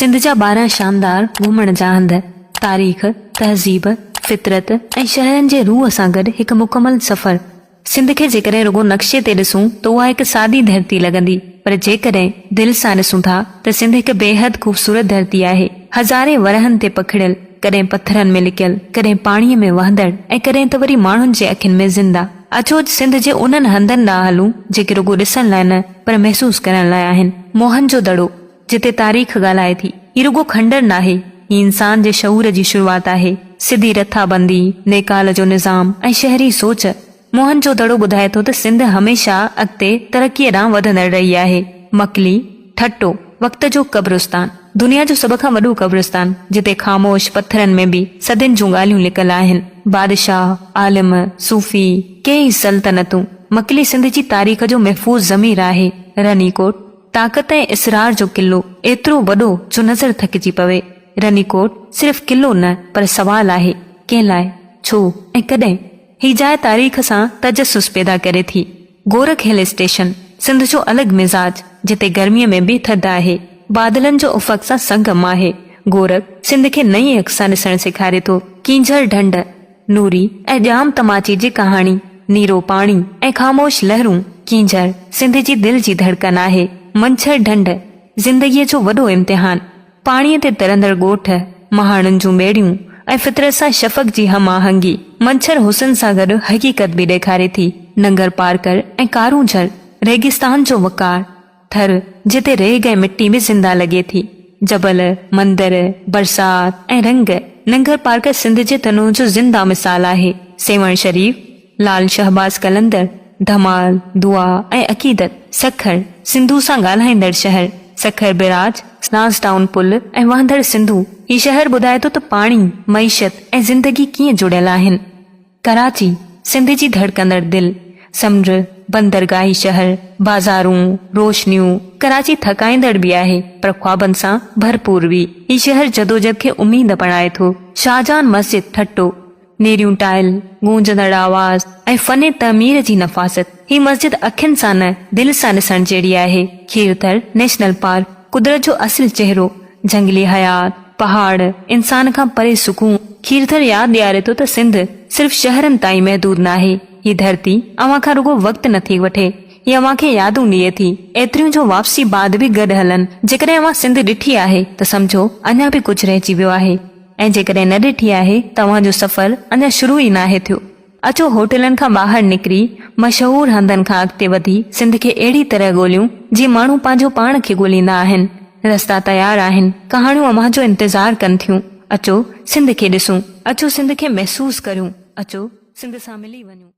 सिंध जा 12 शानदार घुमण जा हंध, तारीख़, तहज़ीब, फितरत ऐं शहरनि जे रूह सां गॾु हिकु मुकमल सफ़र। सिंध खे जेकॾहिं रुगो नक्शे ते ॾिसूं त उहा हिकु सादी धरती लॻंदी, पर जेकॾहिं दिलि सां ॾिसूं था त सिंध हिकु बेहद ख़ूबसूरत धरती आहे। हज़ारे वरहनि ते पखिड़ियल, कॾहिं पथरनि में लिकियल, कॾहिं पाणीअ में वहंदड़ ऐं कॾहिं त वरी माण्हुनि जे अखियुनि में ज़िंदा। अचो सिंध जे उन्हनि हंधनि ॾांहुं हलूं जेके रुगो ॾिसण लाइ न पर महसूस करण लाइ आहिनि। मोहन जो दड़ो, जिते तारीख़ ॻाल्हाए थी। हीउ रुगो खंडर नाहे, ही इंसान जे शऊर जी शुरूआत आहे। सिधी रथाबंदी, नेकाल जो निज़ाम ऐं शहरी सोच। मोहन जो दड़ो ॿुधाए थो त सिंध हमेशा अॻिते तरक़ीअ ॾांहुं वधंदड़ रही आहे। मकली, ठट्टो, वक़्त जो क़ब्रिस्तान, दुनिया जो सभ खां वॾो क़ब्रिस्तान, जिते ख़ामोश पत्थरनि में बि सदियुनि जूं ॻाल्हियूं लिकल आहिनि। बादशाह, आलिम, सूफ़ी, कई सल्तनतूं। मकली सिंध जी तारीख़ जो महफ़ूज़ ज़मीर आहे। रनीकोट, ताक़त ऐं इसरार जो किलो, एतिरो वॾो जो नज़र थकिजी पवे। रनीकोट सिर्फ़ किलो न पर सवाल आहे, कंहिं लाइ, छो ऐं कॾहिं। ही जाइ तारीख़ सां तजसुस पैदा करे थी। गोरख हिल स्टेशन, सिंध जो अलॻि मिज़ाज, जिते गर्मीअ में बि थधि आहे। बादलनि जो उफ़क़ सां संगम आहे। गोरख सिंध खे नई अख सां ॾिसणु सेखारे थो। कींझर ढंढ, नूरी ऐं जाम तमाची जी कहाणी, नीरो पाणी ऐं ख़ामोश लहरूं। कींझर सिंध जी दिलि जी धड़कन आहे। मंछर ढंढ, ज़िंदगीअ जो वॾो इम्तिहान। पाणीअ ते तरंदड़ ॻोठ, महाणुनि जूं ॿेड़ियूं ऐं फितरत सां शफ़क़ जी हम आहंगी। मंछर हुसन सां गॾु हक़ीक़त बि ॾेखारे थी। नंगर पारकर ऐं कारूंझर, रेगिस्तान जो वकार। थर, जिते रेग ऐं मिट्टी में ज़िंदा लॻे थी। जबल, मंदर, बरसात ऐं रंग। नंगर पारकर सिंध जे तनों जो ज़िंदा मिसाल आहे। सेवण शरीफ़, लाल शहबाज़ कलंदर, धमाल, दुआ ऐं अक़ीदत। सखर, सिंधू सां ॻाल्हाईंदड़ शहर। सखर बिराज, स्नास टाउन पुल ऐं वहंदड़ सिंधू। ही शहर ॿुधाए थो त पाणी, मईशत ऐं ज़िंदगी कीअं जुड़ियल आहिनि। कराची, सिंध जी धड़कंदड़ दिलि। समुंड, बंदरगाही शहर, बाज़ारूं, रोशनियूं। कराची थकाईंदड़ बि आहे पर ख्वाबनि सां भरपूर बि। ही शहर जदोजहद खे उमीद बणाए थो। शाहजहान मस्जिद ठट्टो, नेरियूं टाइल, गूंजंदड़ आवाज़ ऐं फ़ने तमीर जी नफ़ासत। ही मस्जिद अखियुनि सां न दिलि सां ॾिसण जहिड़ी आहे। खीरथर नेशनल पार्क, कुदरत जो असुल चेहरो। जंगली हयात, पहाड़, इंसान खां परे सुकून। खीरथर यादि ॾियारे थो त सिंध सिर्फ़ शहरनि ताईं महदूद न आहे। ही धरती अव्हां खां रुगो वक़्तु नथी वठे, ही अव्हां खे यादूं ॾिए थी। एतिरियूं जो वापसी बाद बि गॾु हलनि। जेकॾहिं अव्हां सिंध ॾिठी आहे त सम्झो अञा बि कुझु रहिजी वियो आहे, ऐं जेकॾहिं न ॾिठी आहे त तव्हांजो सफ़र अञा शुरू ई नाहे थियो। अचो होटलनि खां ॿाहिरि निकिरी मशहूर हंधनि खां अॻिते वधी सिंध खे अहिड़ी तरह ॻोल्हियूं जीअं माण्हू पंहिंजो पाण खे ॻोल्हींदा आहिनि। रस्ता तयार आहिनि, कहाणियूं अव्हां जो इंतज़ारु कनि थियूं। अचो सिंध खे ॾिसूं, अचो सिंध खे महसूस करियूं, अचो सिंध सां मिली वञूं।